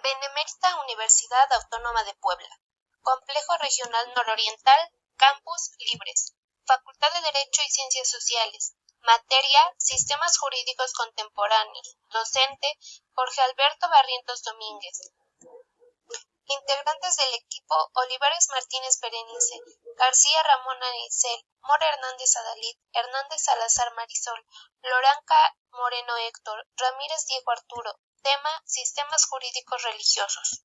Benemérita Universidad Autónoma de Puebla. Complejo Regional Nororiental, Campus Libres. Facultad de Derecho y Ciencias Sociales. Materia: Sistemas Jurídicos Contemporáneos. Docente: Jorge Alberto Barrientos Domínguez. Integrantes del equipo: Olivares Martínez Berenice, García Ramón Anicel, Mora Hernández Adalid, Hernández Salazar Marisol, Loranca Moreno Héctor, Ramírez Diego Arturo. Tema: Sistemas Jurídicos Religiosos.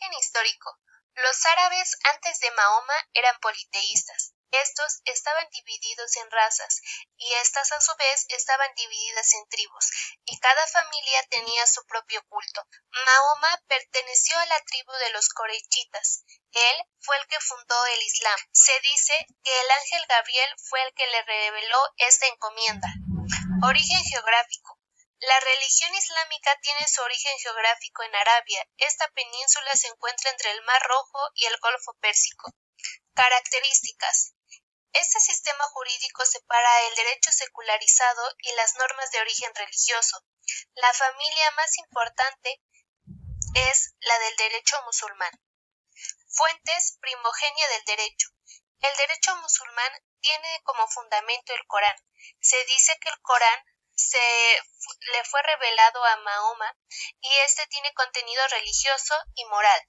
Origen histórico. Los árabes antes de Mahoma eran politeístas. Estos estaban divididos en razas, y estas a su vez estaban divididas en tribus, y cada familia tenía su propio culto. Mahoma perteneció a la tribu de los coreichitas. Él fue el que fundó el Islam. Se dice que el ángel Gabriel fue el que le reveló esta encomienda. Origen geográfico. La religión islámica tiene su origen geográfico en Arabia. Esta península se encuentra entre el Mar Rojo y el Golfo Pérsico. Características. Este sistema jurídico separa el derecho secularizado y las normas de origen religioso. La familia más importante es la del derecho musulmán. Fuentes: primogenia del derecho. El derecho musulmán tiene como fundamento el Corán. Se dice que el Corán le fue revelado a Mahoma y este tiene contenido religioso y moral.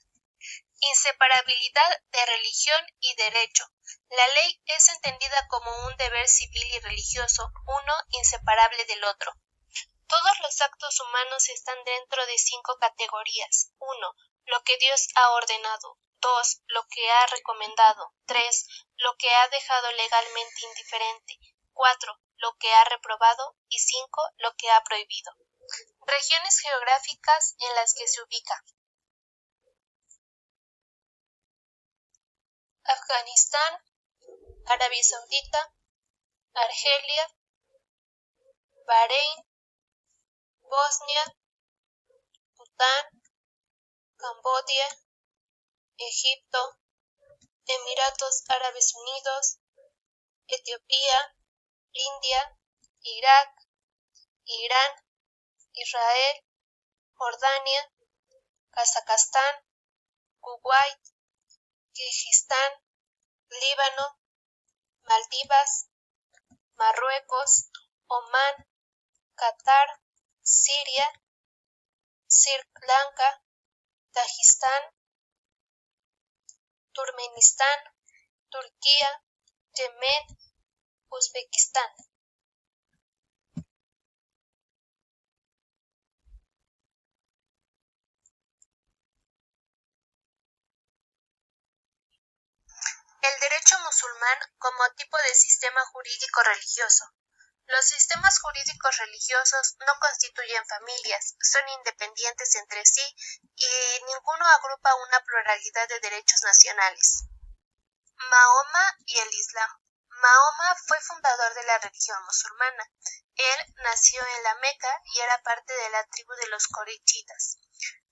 Inseparabilidad de religión y derecho. La ley es entendida como un deber civil y religioso, uno inseparable del otro. Todos los actos humanos están dentro de 5 categorías. 1. Lo que Dios ha ordenado. 2. Lo que ha recomendado. 3. Lo que ha dejado legalmente indiferente. 4. Lo que ha reprobado. Y 5. Lo que ha prohibido. Regiones geográficas en las que se ubica. Afganistán, Arabia Saudita, Argelia, Bahrein, Bosnia, Bután, Camboya, Egipto, Emiratos Árabes Unidos, Etiopía, India, Irak, Irán, Israel, Jordania, Kazajstán, Kuwait, Kirguistán, Líbano, Maldivas, Marruecos, Omán, Qatar, Siria, Sri Lanka, Dagestán, Turkmenistán, Turquía, Yemen, Uzbekistán. El derecho musulmán como tipo de sistema jurídico religioso. Los sistemas jurídicos religiosos no constituyen familias, son independientes entre sí y ninguno agrupa una pluralidad de derechos nacionales. Mahoma y el Islam. Mahoma fue fundador de la religión musulmana. Él nació en la Meca y era parte de la tribu de los coreichitas.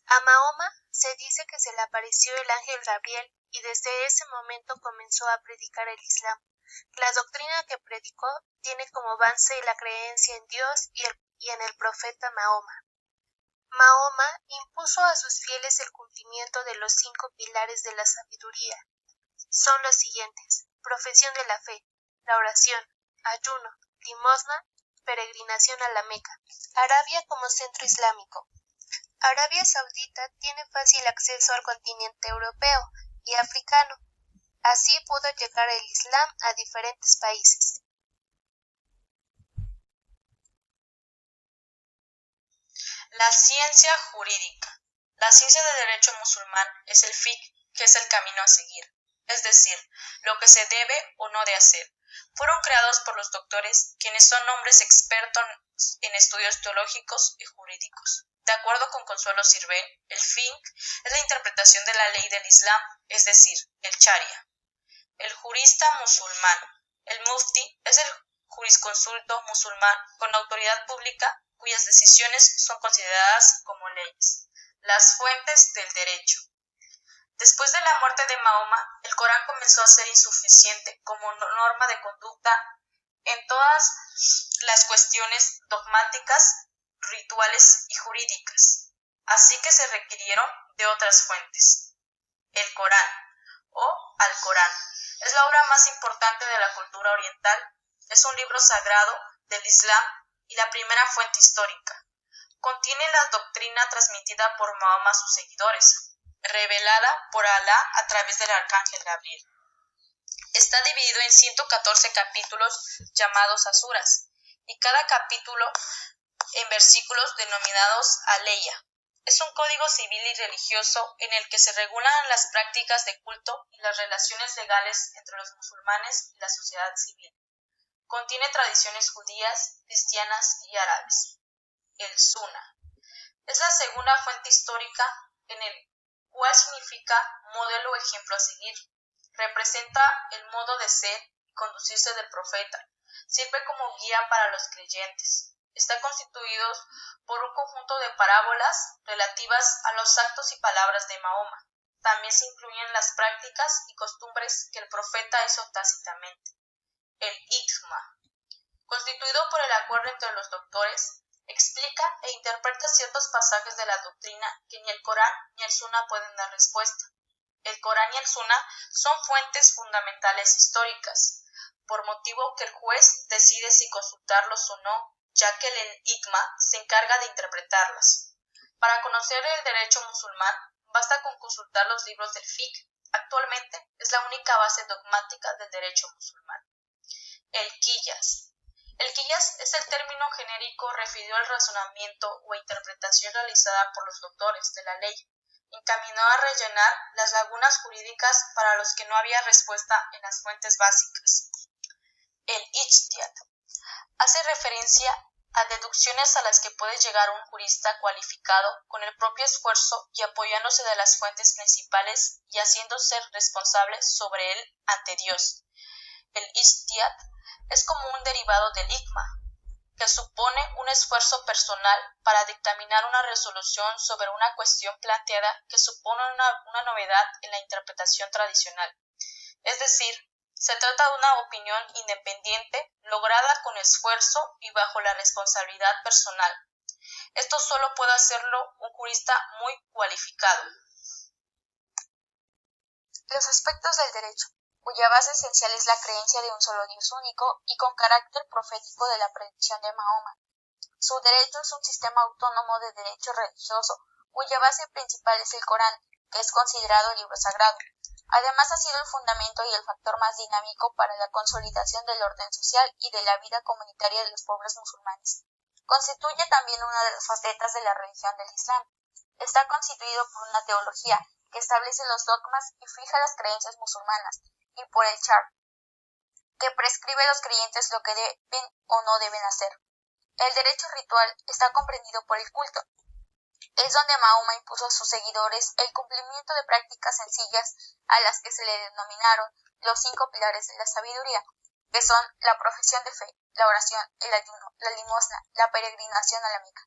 A Mahoma se dice que se le apareció el ángel Gabriel y desde ese momento comenzó a predicar el Islam. La doctrina que predicó tiene como base la creencia en Dios y en el profeta Mahoma. Mahoma impuso a sus fieles el cumplimiento de los 5 pilares de la sabiduría. Son los siguientes: profesión de la fe, la oración, ayuno, limosna, peregrinación a la Meca. Arabia como centro islámico. Arabia Saudita tiene fácil acceso al continente europeo y africano. Así pudo llegar el Islam a diferentes países. La ciencia jurídica. La ciencia de derecho musulmán es el fiqh, que es el camino a seguir, es decir, lo que se debe o no de hacer. Fueron creados por los doctores, quienes son hombres expertos en estudios teológicos y jurídicos. De acuerdo con Consuelo Sirven, el fiqh es la interpretación de la ley del Islam, es decir, el Sharia. El jurista musulmán. El mufti es el jurisconsulto musulmán con autoridad pública cuyas decisiones son consideradas como leyes. Las fuentes del derecho. Después de la muerte de Mahoma, el Corán comenzó a ser insuficiente como norma de conducta en todas las cuestiones dogmáticas, rituales y jurídicas, así que se requirieron de otras fuentes. El Corán, o Alcorán, es la obra más importante de la cultura oriental, es un libro sagrado del Islam y la primera fuente histórica. Contiene la doctrina transmitida por Mahoma a sus seguidores, revelada por Alá a través del arcángel Gabriel. Está dividido en 114 capítulos llamados asuras, y cada capítulo en versículos denominados aleya. Es un código civil y religioso en el que se regulan las prácticas de culto y las relaciones legales entre los musulmanes y la sociedad civil. Contiene tradiciones judías, cristianas y árabes. El Sunna es la segunda fuente histórica en el cual significa modelo o ejemplo a seguir. Representa el modo de ser y conducirse del profeta. Sirve como guía para los creyentes. Está constituido por un conjunto de parábolas relativas a los actos y palabras de Mahoma. También se incluyen las prácticas y costumbres que el profeta hizo tácitamente. El Ijma, constituido por el acuerdo entre los doctores, explica e interpreta ciertos pasajes de la doctrina que ni el Corán ni el Sunna pueden dar respuesta. El Corán y el Sunna son fuentes fundamentales históricas, por motivo que el juez decide si consultarlos o no, ya que el Ijma se encarga de interpretarlas. Para conocer el derecho musulmán, basta con consultar los libros del fiqh. Actualmente es la única base dogmática del derecho musulmán. El Qiyas. El Qiyas es el término genérico referido al razonamiento o interpretación realizada por los doctores de la ley, encaminado a rellenar las lagunas jurídicas para los que no había respuesta en las fuentes básicas. El Ijtihad hace referencia a deducciones a las que puede llegar un jurista cualificado con el propio esfuerzo y apoyándose de las fuentes principales y haciéndose responsable sobre él ante Dios. El Ijtihad es como un derivado del Ijma, que supone un esfuerzo personal para dictaminar una resolución sobre una cuestión planteada que supone una novedad en la interpretación tradicional. Es decir, se trata de una opinión independiente, lograda con esfuerzo y bajo la responsabilidad personal. Esto solo puede hacerlo un jurista muy cualificado. Los aspectos del derecho, cuya base esencial es la creencia de un solo Dios único y con carácter profético de la predicción de Mahoma. Su derecho es un sistema autónomo de derecho religioso, cuya base principal es el Corán, que es considerado libro sagrado. Además, ha sido el fundamento y el factor más dinámico para la consolidación del orden social y de la vida comunitaria de los pueblos musulmanes. Constituye también una de las facetas de la religión del Islam. Está constituido por una teología que establece los dogmas y fija las creencias musulmanas, y por el Shar, que prescribe a los creyentes lo que deben o no deben hacer. El derecho ritual está comprendido por el culto. Es donde Mahoma impuso a sus seguidores el cumplimiento de prácticas sencillas a las que se le denominaron los 5 pilares de la sabiduría, que son la profesión de fe, la oración, el ayuno, la limosna, la peregrinación a la Meca.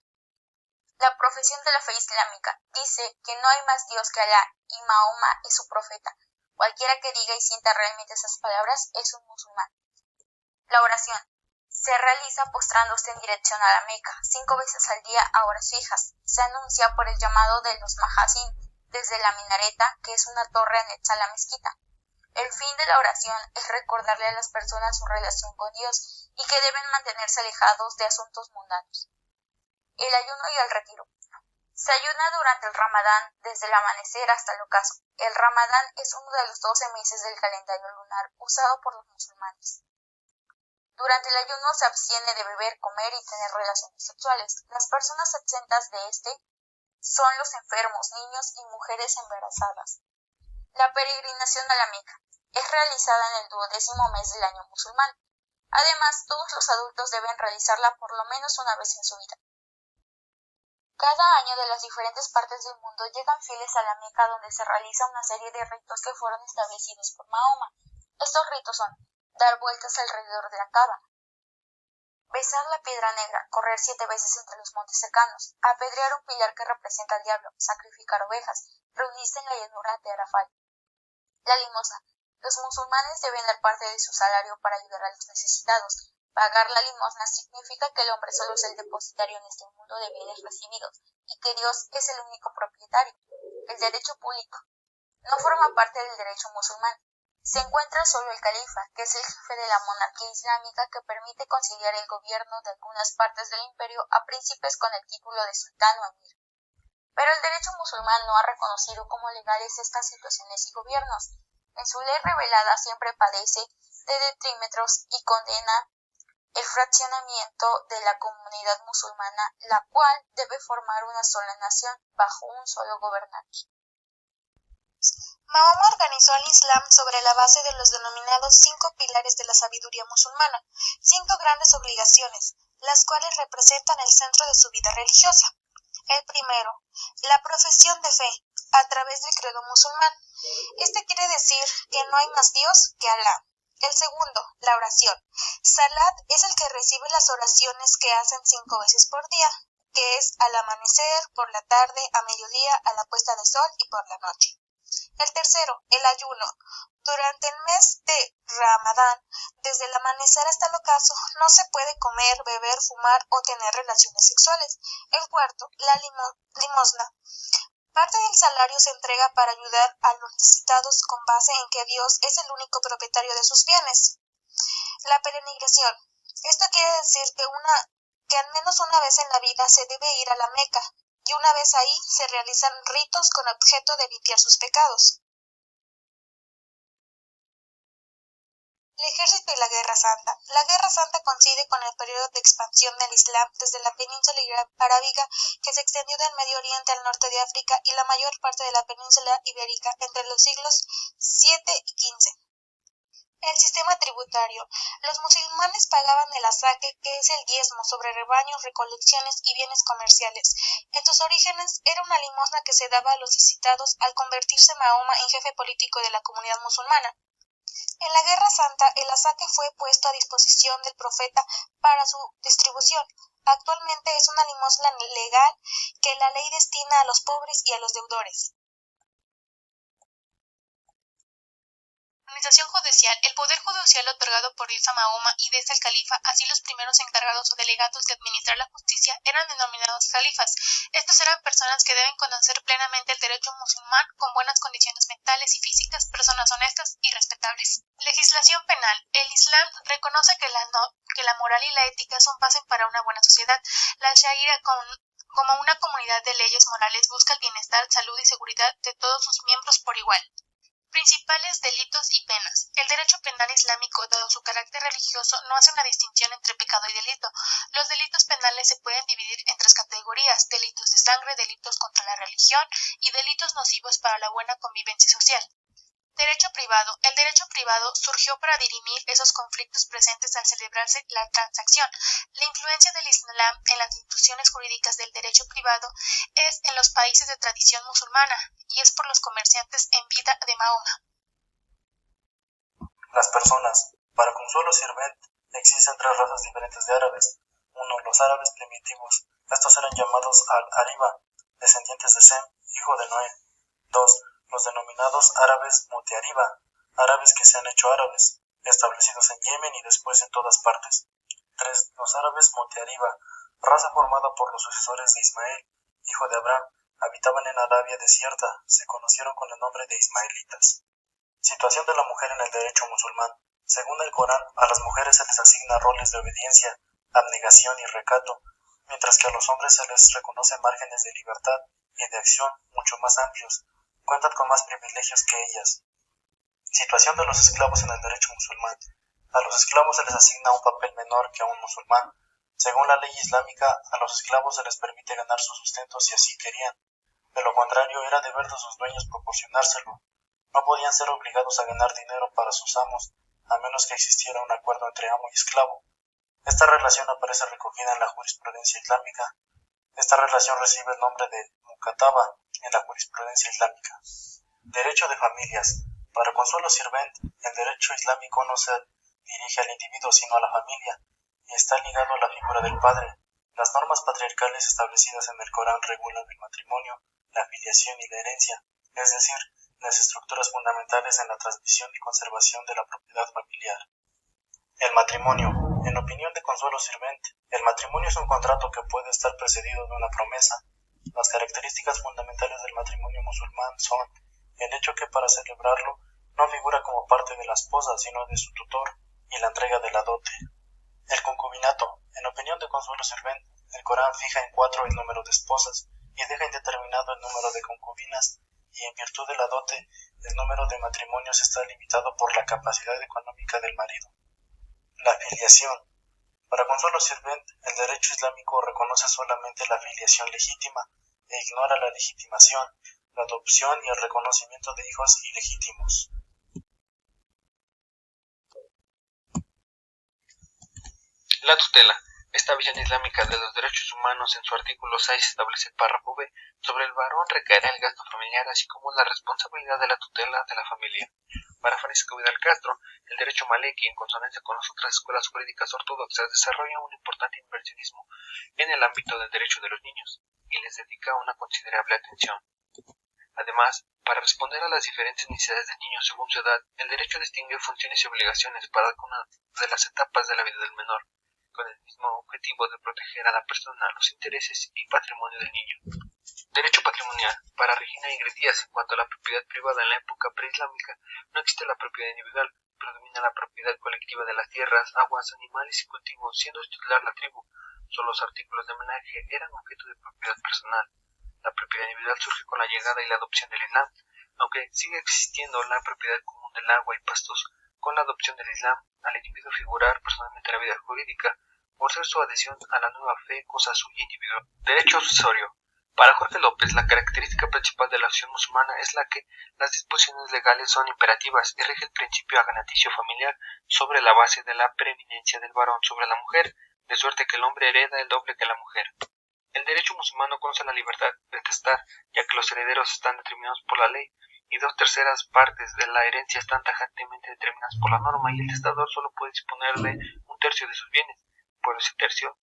La profesión de la fe islámica dice que no hay más Dios que Alá y Mahoma es su profeta. Cualquiera que diga y sienta realmente esas palabras es un musulmán. La oración se realiza postrándose en dirección a la Meca, 5 veces al día a horas fijas. Se anuncia por el llamado de los Mahasin desde la minareta, que es una torre anexa a la mezquita. El fin de la oración es recordarle a las personas su relación con Dios y que deben mantenerse alejados de asuntos mundanos. El ayuno y el retiro. Se ayuna durante el Ramadán desde el amanecer hasta el ocaso. El Ramadán es uno de los 12 meses del calendario lunar usado por los musulmanes. Durante el ayuno se abstiene de beber, comer y tener relaciones sexuales. Las personas exentas de este son los enfermos, niños y mujeres embarazadas. La peregrinación a la Meca es realizada en el 12º mes del año musulmán. Además, todos los adultos deben realizarla por lo menos una vez en su vida. Cada año de las diferentes partes del mundo llegan fieles a la Meca, donde se realiza una serie de ritos que fueron establecidos por Mahoma. Estos ritos son dar vueltas alrededor de la Kaaba, besar la piedra negra, correr 7 veces entre los montes cercanos, apedrear un pilar que representa al diablo, sacrificar ovejas, reunirse en la llanura de Arafat. La limosna. Los musulmanes deben dar parte de su salario para ayudar a los necesitados. Pagar la limosna significa que el hombre solo es el depositario en este mundo de bienes recibidos y que Dios es el único propietario. El derecho público no forma parte del derecho musulmán. Se encuentra solo el califa, que es el jefe de la monarquía islámica que permite conciliar el gobierno de algunas partes del imperio a príncipes con el título de sultán o emir. Pero el derecho musulmán no ha reconocido como legales estas situaciones y gobiernos. En su ley revelada siempre padece de detrímetros y condena el fraccionamiento de la comunidad musulmana, la cual debe formar una sola nación bajo un solo gobernante. Mahoma organizó al Islam sobre la base de los denominados 5 pilares de la sabiduría musulmana, 5 grandes obligaciones, las cuales representan el centro de su vida religiosa. El primero, la profesión de fe, a través del credo musulmán. Este quiere decir que no hay más Dios que Alá. El segundo, la oración. Salat es el que recibe las oraciones que hacen 5 veces por día, que es al amanecer, por la tarde, a mediodía, a la puesta de sol y por la noche. El tercero, el ayuno. Durante el mes de Ramadán, desde el amanecer hasta el ocaso, no se puede comer, beber, fumar o tener relaciones sexuales. El cuarto, la limosna. Parte del salario se entrega para ayudar a los necesitados con base en que Dios es el único propietario de sus bienes. La peregrinación. Esto quiere decir que al menos una vez en la vida se debe ir a la Meca, y una vez ahí se realizan ritos con objeto de limpiar sus pecados. El ejército y la Guerra Santa. La Guerra Santa coincide con el periodo de expansión del Islam desde la península arábiga que se extendió del Medio Oriente al norte de África y la mayor parte de la península ibérica entre los siglos VII y XV. El sistema tributario. Los musulmanes pagaban el azaque, que es el diezmo sobre rebaños, recolecciones y bienes comerciales. En sus orígenes era una limosna que se daba a los necesitados al convertirse Mahoma en jefe político de la comunidad musulmana. En la Guerra Santa, el azaque fue puesto a disposición del profeta para su distribución. Actualmente es una limosna legal que la ley destina a los pobres y a los deudores. Organización judicial. El poder judicial otorgado por Dios a Mahoma y desde el califa, así los primeros encargados o delegados de administrar la justicia, eran denominados califas. Estos eran personas que deben conocer plenamente el derecho musulmán con buenas condiciones mentales y físicas, personas honestas y respetables. Legislación penal. El Islam reconoce que la moral y la ética son base para una buena sociedad. La Sharia como una comunidad de leyes morales busca el bienestar, salud y seguridad de todos sus miembros por igual. Principales delitos y penas. El derecho penal islámico, dado su carácter religioso, no hace una distinción entre pecado y delito. Los delitos penales se pueden dividir en 3 categorías: delitos de sangre, delitos contra la religión y delitos nocivos para la buena convivencia social. Derecho privado. El derecho privado surgió para dirimir esos conflictos presentes al celebrarse la transacción. La influencia del Islam en las instituciones jurídicas del derecho privado es en los países de tradición musulmana y es por los comerciantes en vida de Mahoma. Las personas. Para Consuelo Sirvent, existen 3 razas diferentes de árabes. 1. Los árabes primitivos. Estos eran llamados al-Ariba, descendientes de Sem, hijo de Noé. 2. Los denominados árabes Muteariba, árabes que se han hecho árabes, establecidos en Yemen y después en todas partes. 3. Los árabes Muteariba, raza formada por los sucesores de Ismael, hijo de Abraham, habitaban en Arabia desierta, se conocieron con el nombre de ismaelitas. Situación de la mujer en el derecho musulmán. Según el Corán, a las mujeres se les asigna roles de obediencia, abnegación y recato, mientras que a los hombres se les reconoce márgenes de libertad y de acción mucho más amplios. Cuentan con más privilegios que ellas. Situación de los esclavos en el derecho musulmán. A los esclavos se les asigna un papel menor que a un musulmán. Según la ley islámica, a los esclavos se les permite ganar su sustento si así querían. De lo contrario, era deber de sus dueños proporcionárselo. No podían ser obligados a ganar dinero para sus amos, a menos que existiera un acuerdo entre amo y esclavo. Esta relación aparece recogida en la jurisprudencia islámica. Esta relación recibe el nombre de mukataba en la jurisprudencia islámica. Derecho de familias. Para Consuelo Sirvent, el derecho islámico no se dirige al individuo sino a la familia, y está ligado a la figura del padre. Las normas patriarcales establecidas en el Corán regulan el matrimonio, la filiación y la herencia, es decir, las estructuras fundamentales en la transmisión y conservación de la propiedad familiar. El matrimonio. En opinión de Consuelo Sirvent, el matrimonio es un contrato que puede estar precedido de una promesa. Las características fundamentales del matrimonio musulmán son el hecho que para celebrarlo no figura como parte de la esposa, sino de su tutor, y la entrega de la dote. El concubinato. En opinión de Consuelo Sirvent, el Corán fija en 4 el número de esposas y deja indeterminado el número de concubinas, y en virtud de la dote, el número de matrimonios está limitado por la capacidad económica del marido. La filiación. Para Consuelo Sirvent, el derecho islámico reconoce solamente la filiación legítima e ignora la legitimación, la adopción y el reconocimiento de hijos ilegítimos. La tutela. Esta visión islámica de los derechos humanos en su artículo 6 establece el párrafo B. Sobre el varón recaerá el gasto familiar, así como la responsabilidad de la tutela de la familia. Para Francisco Vidal Castro, el derecho maleki, en consonancia con las otras escuelas jurídicas ortodoxas, desarrolla un importante inversionismo en el ámbito del derecho de los niños y les dedica una considerable atención. Además, para responder a las diferentes necesidades del niño según su edad, el derecho distingue funciones y obligaciones para cada una de las etapas de la vida del menor, con el mismo objetivo de proteger a la persona, los intereses y patrimonio del niño. Derecho patrimonial. Para Regina Ingrid Díaz, en cuanto a la propiedad privada en la época preislámica, no existe la propiedad individual, predomina la propiedad colectiva de las tierras, aguas, animales y cultivos, siendo titular la tribu. Solo los artículos de homenaje eran objeto de propiedad personal. La propiedad individual surge con la llegada y la adopción del Islam, aunque sigue existiendo la propiedad común del agua y pastos. Con la adopción del Islam, al individuo figurar personalmente en la vida jurídica, por ser su adhesión a la nueva fe, cosa suya individual. Derecho accesorio. Para Jorge López, la característica principal de la acción musulmana es la que las disposiciones legales son imperativas y rige el principio aganaticio familiar sobre la base de la preeminencia del varón sobre la mujer, de suerte que el hombre hereda el doble que la mujer. El derecho musulmán conoce la libertad de testar, ya que los herederos están determinados por la ley, y 2/3 partes de la herencia están tajantemente determinadas por la norma, y el testador solo puede disponer de 1/3 de sus bienes, por ese tercio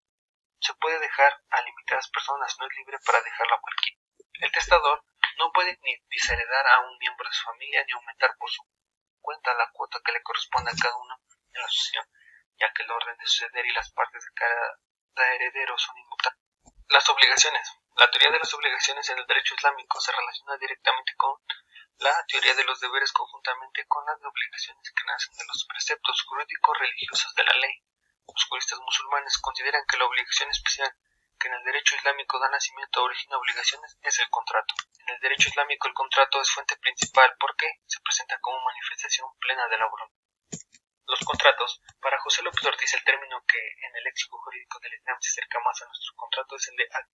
se puede dejar a limitadas personas, no es libre para dejarlo a cualquiera. El testador no puede ni desheredar a un miembro de su familia ni aumentar por su cuenta la cuota que le corresponde a cada uno en la sucesión, ya que el orden de suceder y las partes de cada heredero son inmutables. Las obligaciones. La teoría de las obligaciones en el derecho islámico se relaciona directamente con la teoría de los deberes conjuntamente con las obligaciones que nacen de los preceptos jurídicos religiosos de la ley. Los juristas musulmanes consideran que la obligación especial que en el derecho islámico da nacimiento a origina obligaciones es el contrato. En el derecho islámico el contrato es fuente principal porque se presenta como manifestación plena de la voluntad. Los contratos. Para José López Ortiz, el término que en el léxico jurídico del Islam se acerca más a nuestro contrato es el de al,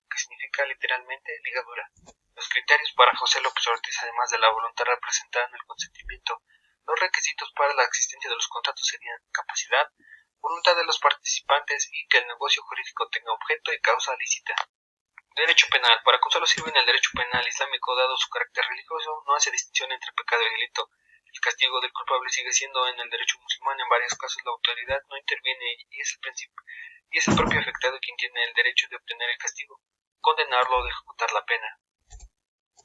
que significa literalmente ligadura. Los criterios para José López Ortiz, además de la voluntad representada en el consentimiento, los requisitos para la existencia de los contratos serían capacidad, voluntad de los participantes y que el negocio jurídico tenga objeto y causa lícita. Derecho penal. Para Consuelo Sirvent, el derecho penal islámico, dado su carácter religioso, no hace distinción entre pecado y delito. El castigo del culpable sigue siendo en el derecho musulmán. En varios casos la autoridad no interviene y es el propio afectado quien tiene el derecho de obtener el castigo, condenarlo o de ejecutar la pena.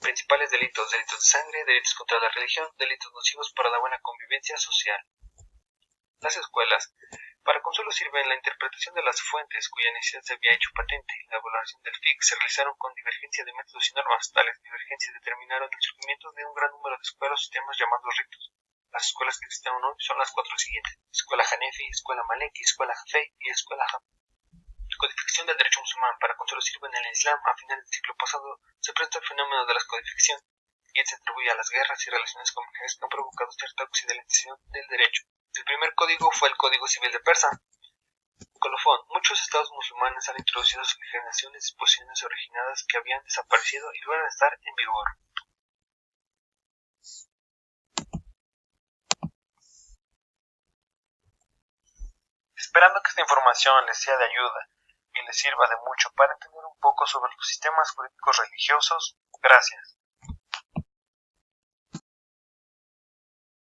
Principales delitos. Delitos de sangre, delitos contra la religión, delitos nocivos para la buena convivencia social. Las escuelas. Para Consuelo Sirvent, la interpretación de las fuentes cuya necesidad se había hecho patente y la evaluación del FIC se realizaron con divergencia de métodos y normas. Tales divergencias determinaron el surgimiento de un gran número de escuelas o sistemas llamados ritos. Las escuelas que existen hoy son las 4 siguientes: Escuela Hanefi, Escuela Maleki, Escuela Hafey y Escuela Hab. Codificación del derecho musulmán. Para Consuelo Sirvent, en el Islam, a finales del siglo pasado, se presentó el fenómeno de la codificación, y se atribuye a las guerras y relaciones comerciales que han provocado cierta occidentalización del derecho. El primer código fue el Código Civil de Persa. Colofón. Muchos estados musulmanes han introducido a su legislación disposiciones originadas que habían desaparecido y vuelven a estar en vigor. Esperando que esta información les sea de ayuda y les sirva de mucho para entender un poco sobre los sistemas jurídicos religiosos, gracias.